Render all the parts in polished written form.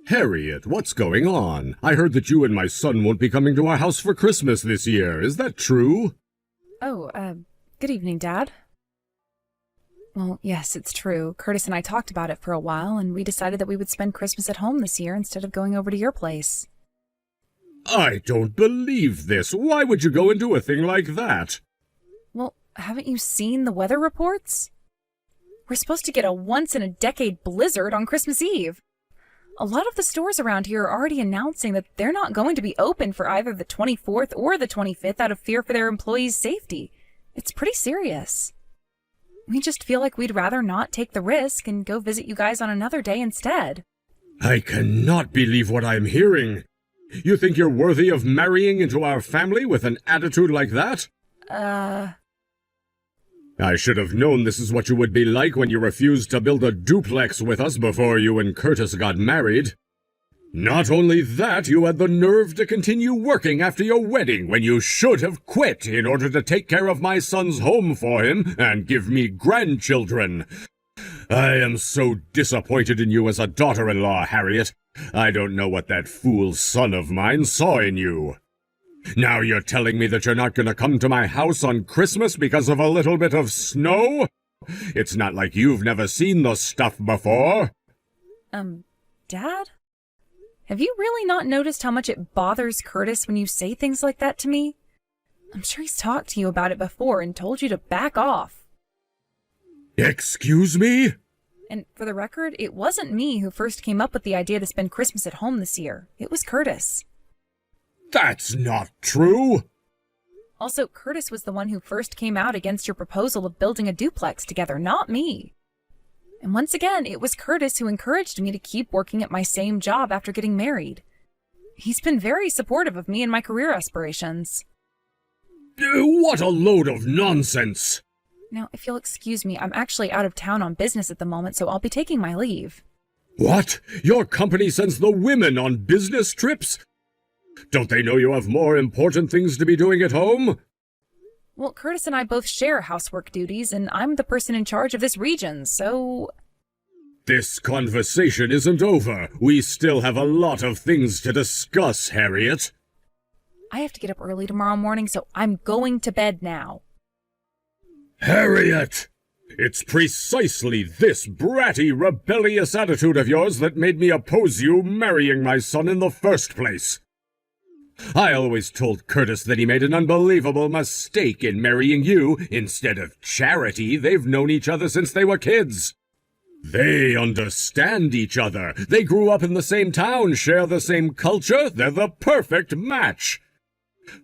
Harriet, what's going on? I heard that you and my son won't be coming to our house for Christmas this year. Is that true? Oh, good evening, Dad. Well, yes, it's true. Curtis and I talked about it for a while, and we decided that we would spend Christmas at home this year instead of going over to your place. I don't believe this. Why would you go and do a thing like that? Well, haven't you seen the weather reports? We're supposed to get a once-in-a-decade blizzard on Christmas Eve. A lot of the stores around here are already announcing that they're not going to be open for either the 24th or the 25th out of fear for their employees' safety. It's pretty serious. We just feel like we'd rather not take the risk and go visit you guys on another day instead. I cannot believe what I'm hearing. You think you're worthy of marrying into our family with an attitude like that? I should have known this is what you would be like when you refused to build a duplex with us before you and Curtis got married. Not only that, you had the nerve to continue working after your wedding when you should have quit in order to take care of my son's home for him and give me grandchildren. I am so disappointed in you as a daughter-in-law, Harriet. I don't know what that fool son of mine saw in you. Now you're telling me that you're not going to come to my house on Christmas because of a little bit of snow? It's not like you've never seen the stuff before. Dad? Have you really not noticed how much it bothers Curtis when you say things like that to me? I'm sure he's talked to you about it before and told you to back off. Excuse me? And for the record, it wasn't me who first came up with the idea to spend Christmas at home this year. It was Curtis. That's not true. Also, Curtis was the one who first came out against your proposal of building a duplex together, not me. And once again, it was Curtis who encouraged me to keep working at my same job after getting married. He's been very supportive of me and my career aspirations. What a load of nonsense! Now, if you'll excuse me, I'm actually out of town on business at the moment, so I'll be taking my leave. What? Your company sends the women on business trips? Don't they know you have more important things to be doing at home? Well, Curtis and I both share housework duties, and I'm the person in charge of this region, so... This conversation isn't over. We still have a lot of things to discuss, Harriet. I have to get up early tomorrow morning, so I'm going to bed now. Harriet! It's precisely this bratty, rebellious attitude of yours that made me oppose you marrying my son in the first place. I always told Curtis that he made an unbelievable mistake in marrying you instead of Charity. They've known each other since they were kids. They understand each other. They grew up in the same town, share the same culture. They're the perfect match.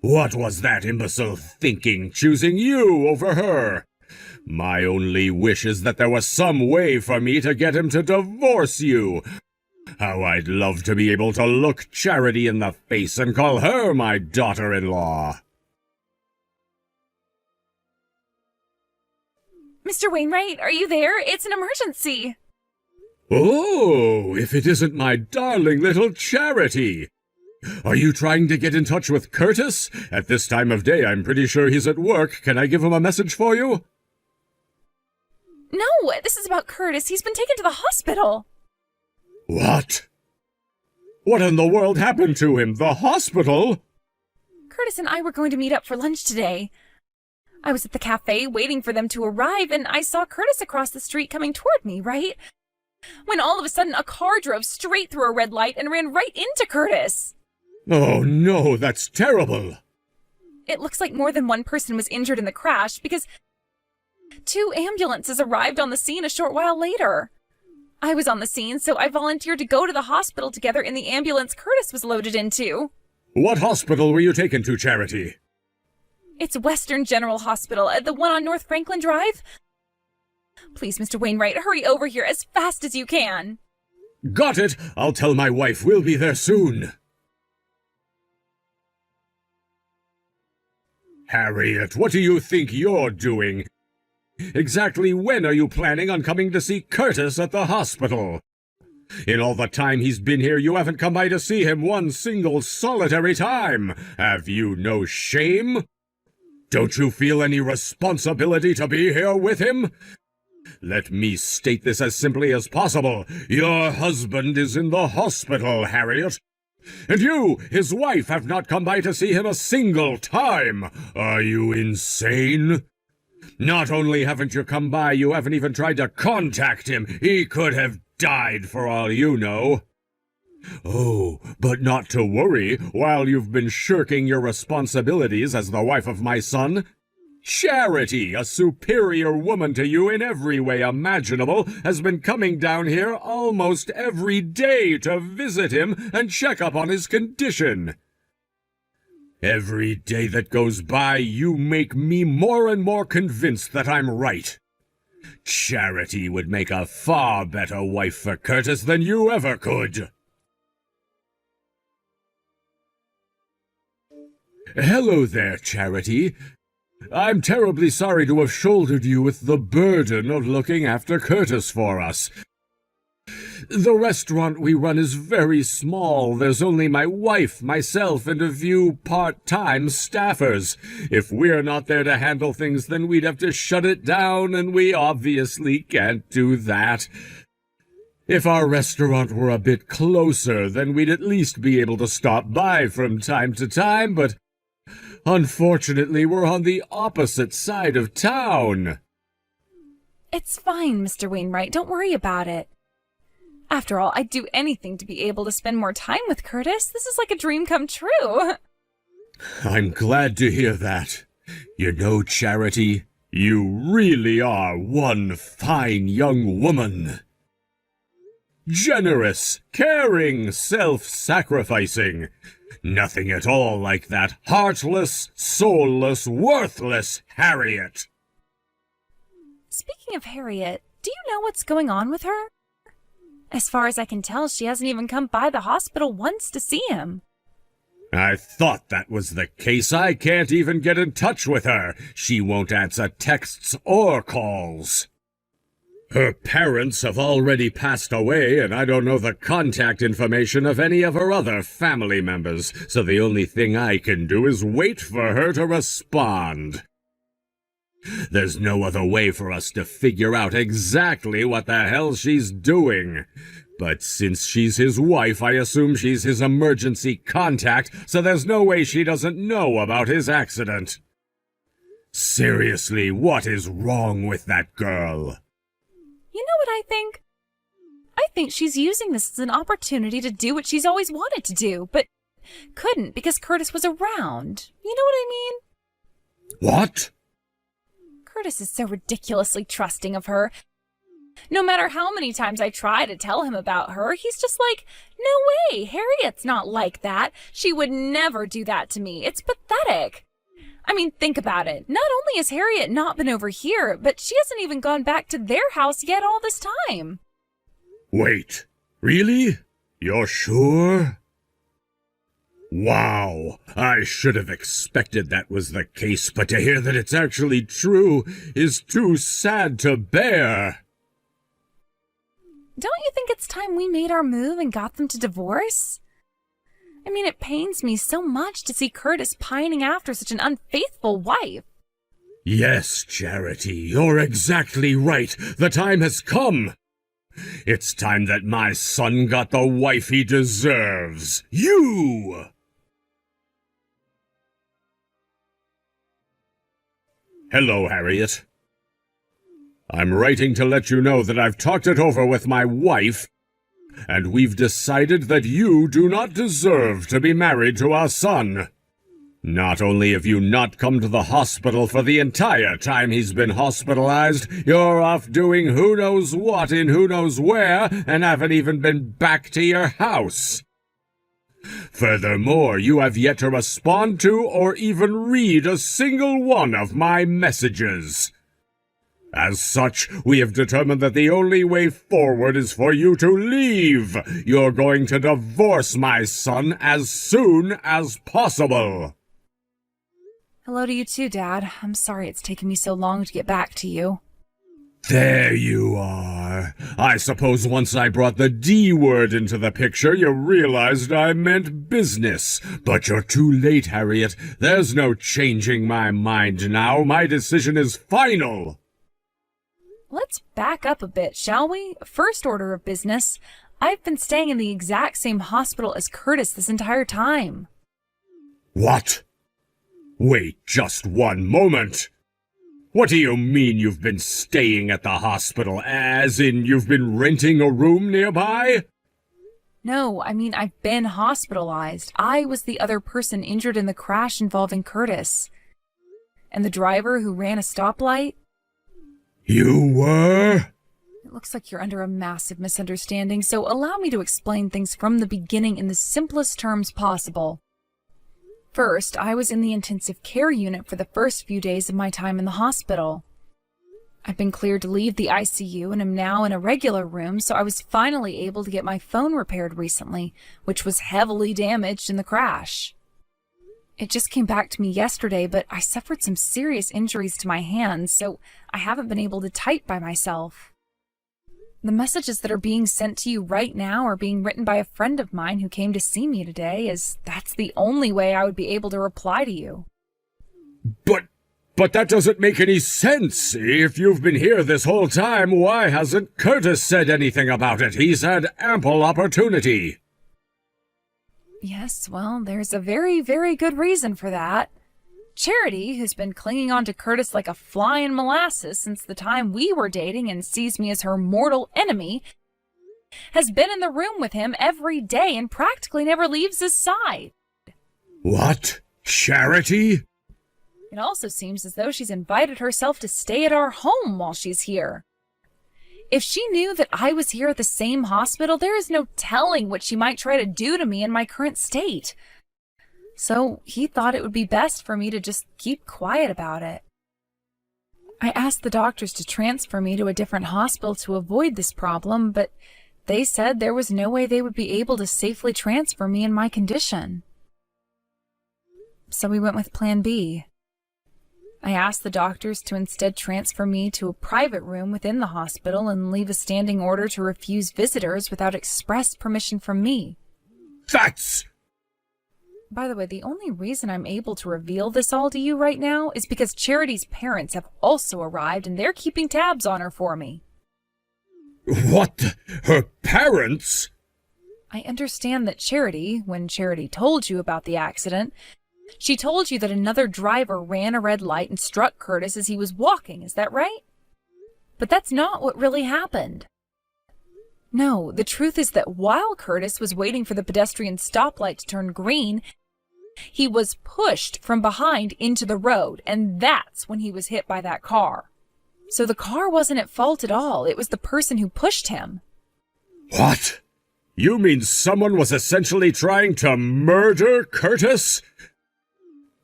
What was that imbecile thinking, choosing you over her? My only wish is that there was some way for me to get him to divorce you. How I'd love to be able to look Charity in the face and call her my daughter-in-law. Mr. Wainwright, are you there? It's an emergency. Oh, if it isn't my darling little Charity. Are you trying to get in touch with Curtis? At this time of day, I'm pretty sure he's at work. Can I give him a message for you? No, this is about Curtis. He's been taken to the hospital. What? What in the world happened to him? The hospital? Curtis and I were going to meet up for lunch today. I was at the cafe waiting for them to arrive, and I saw Curtis across the street coming toward me, right? When all of a sudden a car drove straight through a red light and ran right into Curtis. Oh no, that's terrible. It looks like more than one person was injured in the crash because 2 ambulances arrived on the scene a short while later. I was on the scene, so I volunteered to go to the hospital together in the ambulance Curtis was loaded into. What hospital were you taken to, Charity? It's Western General Hospital, the one on North Franklin Drive. Please, Mr. Wainwright, hurry over here as fast as you can. Got it! I'll tell my wife we'll be there soon. Harriet, what do you think you're doing? Exactly when are you planning on coming to see Curtis at the hospital? In all the time he's been here, you haven't come by to see him one single solitary time. Have you no shame? Don't you feel any responsibility to be here with him? Let me state this as simply as possible. Your husband is in the hospital, Harriet. And you, his wife, have not come by to see him a single time. Are you insane? Not only haven't you come by, you haven't even tried to contact him. He could have died for all you know. Oh, but not to worry. While you've been shirking your responsibilities as the wife of my son, Charity, a superior woman to you in every way imaginable, has been coming down here almost every day to visit him and check up on his condition. Every day that goes by, you make me more and more convinced that I'm right. Charity would make a far better wife for Curtis than you ever could. Hello there, Charity. I'm terribly sorry to have shouldered you with the burden of looking after Curtis for us. The restaurant we run is very small. There's only my wife, myself, and a few part-time staffers. If we're not there to handle things, then we'd have to shut it down, and we obviously can't do that. If our restaurant were a bit closer, then we'd at least be able to stop by from time to time, but unfortunately, we're on the opposite side of town. It's fine, Mr. Wainwright. Don't worry about it. After all, I'd do anything to be able to spend more time with Curtis. This is like a dream come true. I'm glad to hear that. You know, Charity, you really are one fine young woman. Generous, caring, self-sacrificing. Nothing at all like that heartless, soulless, worthless Harriet. Speaking of Harriet, do you know what's going on with her? As far as I can tell, she hasn't even come by the hospital once to see him. I thought that was the case. I can't even get in touch with her. She won't answer texts or calls. Her parents have already passed away, and I don't know the contact information of any of her other family members, so the only thing I can do is wait for her to respond. There's no other way for us to figure out exactly what the hell she's doing. But since she's his wife, I assume she's his emergency contact, so there's no way she doesn't know about his accident. Seriously, what is wrong with that girl? You know what I think? I think she's using this as an opportunity to do what she's always wanted to do, but couldn't because Curtis was around. You know what I mean? What? Curtis is so ridiculously trusting of her. No matter how many times I try to tell him about her, he's just like, no way, Harriet's not like that. She would never do that to me. It's pathetic. I mean, think about it. Not only has Harriet not been over here, but she hasn't even gone back to their house yet all this time. Wait, really? You're sure? Wow, I should have expected that was the case, but to hear that it's actually true is too sad to bear. Don't you think it's time we made our move and got them to divorce? I mean, it pains me so much to see Curtis pining after such an unfaithful wife. Yes, Charity, you're exactly right. The time has come. It's time that my son got the wife he deserves. You! Hello, Harriet. I'm writing to let you know that I've talked it over with my wife, and we've decided that you do not deserve to be married to our son. Not only have you not come to the hospital for the entire time he's been hospitalized, you're off doing who knows what in who knows where, and haven't even been back to your house. Furthermore, you have yet to respond to or even read a single one of my messages. As such, we have determined that the only way forward is for you to leave. You're going to divorce my son as soon as possible. Hello to you too, Dad. I'm sorry it's taken me so long to get back to you. There you are. I suppose once I brought the D word into the picture, you realized I meant business. But you're too late, Harriet. There's no changing my mind now. My decision is final. Let's back up a bit, shall we? First order of business. I've been staying in the exact same hospital as Curtis this entire time. What? Wait just one moment. What do you mean you've been staying at the hospital? As in you've been renting a room nearby? No, I mean I've been hospitalized. I was the other person injured in the crash involving Curtis. And the driver who ran a stoplight? You were? It looks like you're under a massive misunderstanding, so allow me to explain things from the beginning in the simplest terms possible. First, I was in the intensive care unit for the first few days of my time in the hospital. I've been cleared to leave the ICU and am now in a regular room, so I was finally able to get my phone repaired recently, which was heavily damaged in the crash. It just came back to me yesterday, but I suffered some serious injuries to my hands, so I haven't been able to type by myself. The messages that are being sent to you right now are being written by a friend of mine who came to see me today, as that's the only way I would be able to reply to you. But that doesn't make any sense. If you've been here this whole time, why hasn't Curtis said anything about it? He's had ample opportunity. Yes, well, there's a very, very good reason for that. Charity, who's been clinging on to Curtis like a fly in molasses since the time we were dating and sees me as her mortal enemy, has been in the room with him every day and practically never leaves his side. What? Charity? It also seems as though she's invited herself to stay at our home while she's here. If she knew that I was here at the same hospital, there is no telling what she might try to do to me in my current state. So he thought it would be best for me to just keep quiet about it. I asked the doctors to transfer me to a different hospital to avoid this problem, but they said there was no way they would be able to safely transfer me in my condition. So we went with Plan B. I asked the doctors to instead transfer me to a private room within the hospital and leave a standing order to refuse visitors without express permission from me. That's... By the way, the only reason I'm able to reveal this all to you right now is because Charity's parents have also arrived and they're keeping tabs on her for me. What? Her parents? I understand that Charity, when Charity told you about the accident, she told you that another driver ran a red light and struck Curtis as he was walking, is that right? But that's not what really happened. No, the truth is that while Curtis was waiting for the pedestrian stoplight to turn green, he was pushed from behind into the road, and that's when he was hit by that car. So the car wasn't at fault at all. It was the person who pushed him. What? You mean someone was essentially trying to murder Curtis?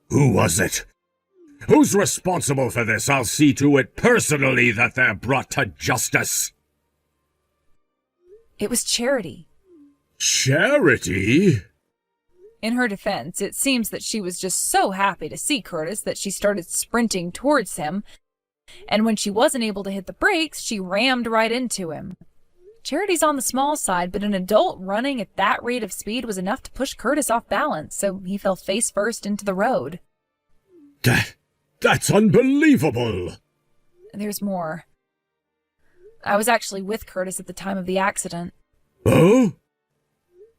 Who was it? Who's responsible for this? I'll see to it personally that they're brought to justice. It was Charity. Charity? In her defense, it seems that she was just so happy to see Curtis that she started sprinting towards him, and when she wasn't able to hit the brakes, she rammed right into him. Charity's on the small side, but an adult running at that rate of speed was enough to push Curtis off balance, so he fell face first into the road. That's unbelievable! There's more. I was actually with Curtis at the time of the accident. Oh?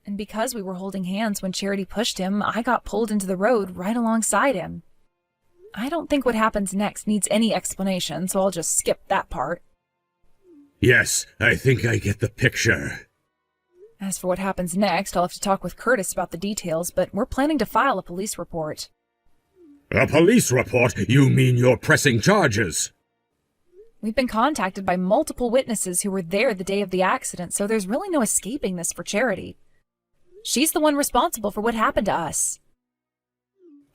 And because we were holding hands when Charity pushed him, I got pulled into the road right alongside him. I don't think what happens next needs any explanation, so I'll just skip that part. Yes, I think I get the picture. As for what happens next, I'll have to talk with Curtis about the details, but we're planning to file a police report. A police report? You mean you're pressing charges? We've been contacted by multiple witnesses who were there the day of the accident, so there's really no escaping this for Charity. She's the one responsible for what happened to us.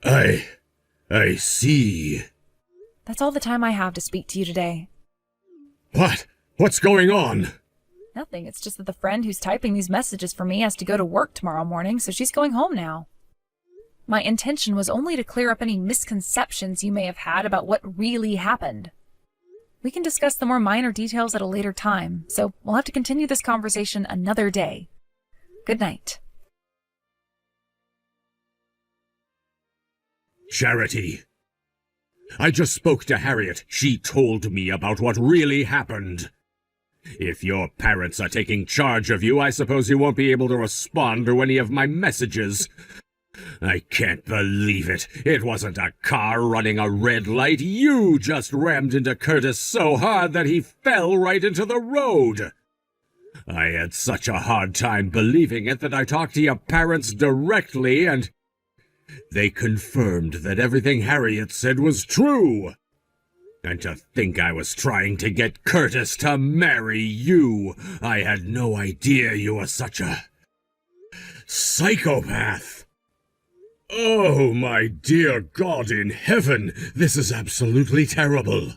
I see. That's all the time I have to speak to you today. What? What's going on? Nothing. It's just that the friend who's typing these messages for me has to go to work tomorrow morning, so she's going home now. My intention was only to clear up any misconceptions you may have had about what really happened. We can discuss the more minor details at a later time, so we'll have to continue this conversation another day. Good night. Charity. I just spoke to Harriet. She told me about what really happened. If your parents are taking charge of you, I suppose you won't be able to respond to any of my messages. I can't believe it. It wasn't a car running a red light. You just rammed into Curtis so hard that he fell right into the road. I had such a hard time believing it that I talked to your parents directly, and they confirmed that everything Harriet said was true. And to think I was trying to get Curtis to marry you. I had no idea you were such a psychopath. Oh, my dear God in heaven, this is absolutely terrible.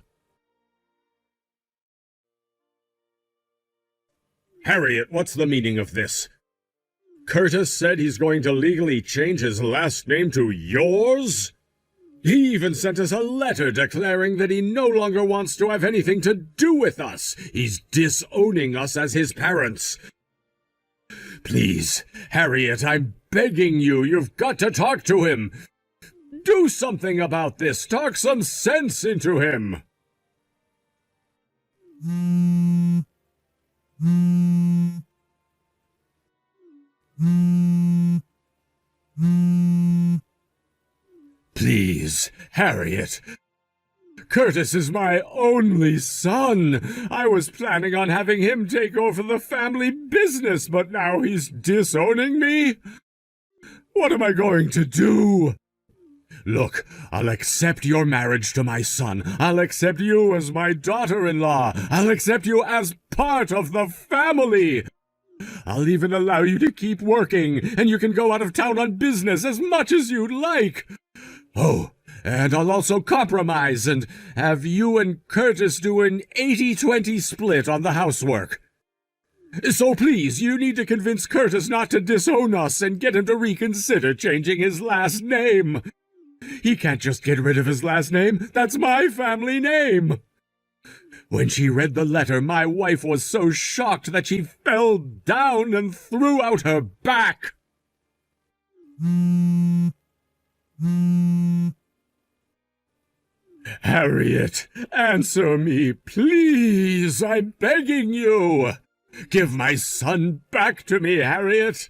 Harriet, what's the meaning of this? Curtis said he's going to legally change his last name to yours? He even sent us a letter declaring that he no longer wants to have anything to do with us. He's disowning us as his parents. Please, Harriet, I'm begging you, you've got to talk to him. Do something about this. Talk some sense into him. Please, Harriet. Curtis is my only son. I was planning on having him take over the family business, but now he's disowning me? What am I going to do? Look, I'll accept your marriage to my son. I'll accept you as my daughter-in-law. I'll accept you as part of the family. I'll even allow you to keep working, and you can go out of town on business as much as you'd like. Oh, and I'll also compromise and have you and Curtis do an 80-20 split on the housework. So please, you need to convince Curtis not to disown us and get him to reconsider changing his last name. He can't just get rid of his last name. That's my family name. When she read the letter, my wife was so shocked that she fell down and threw out her back. Harriet, answer me, please. I'm begging you. Give my son back to me, Harriet.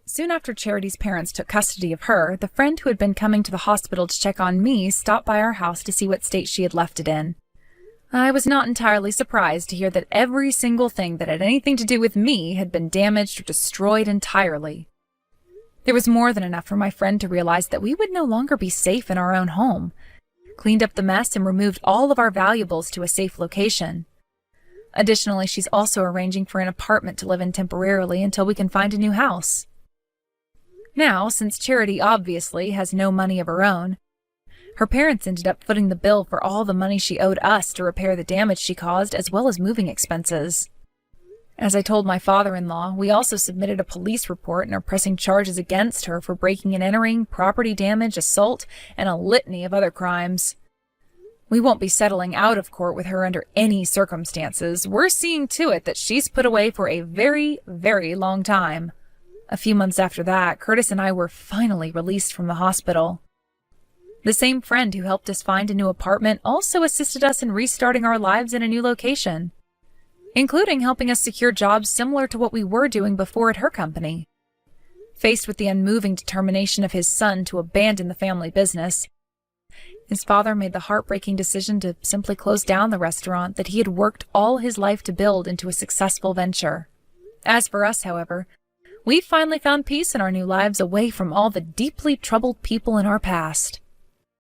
Soon after Charity's parents took custody of her, the friend who had been coming to the hospital to check on me stopped by our house to see what state she had left it in. I was not entirely surprised to hear that every single thing that had anything to do with me had been damaged or destroyed entirely. There was more than enough for my friend to realize that we would no longer be safe in our own home, cleaned up the mess and removed all of our valuables to a safe location. Additionally, she's also arranging for an apartment to live in temporarily until we can find a new house. Now, since Charity obviously has no money of her own, her parents ended up footing the bill for all the money she owed us to repair the damage she caused, as well as moving expenses. As I told my father-in-law, we also submitted a police report and are pressing charges against her for breaking and entering, property damage, assault, and a litany of other crimes. We won't be settling out of court with her under any circumstances. We're seeing to it that she's put away for a very, very long time. A few months after that, Curtis and I were finally released from the hospital. The same friend who helped us find a new apartment also assisted us in restarting our lives in a new location, including helping us secure jobs similar to what we were doing before at her company. Faced with the unmoving determination of his son to abandon the family business, his father made the heartbreaking decision to simply close down the restaurant that he had worked all his life to build into a successful venture. As for us, however, we finally found peace in our new lives away from all the deeply troubled people in our past.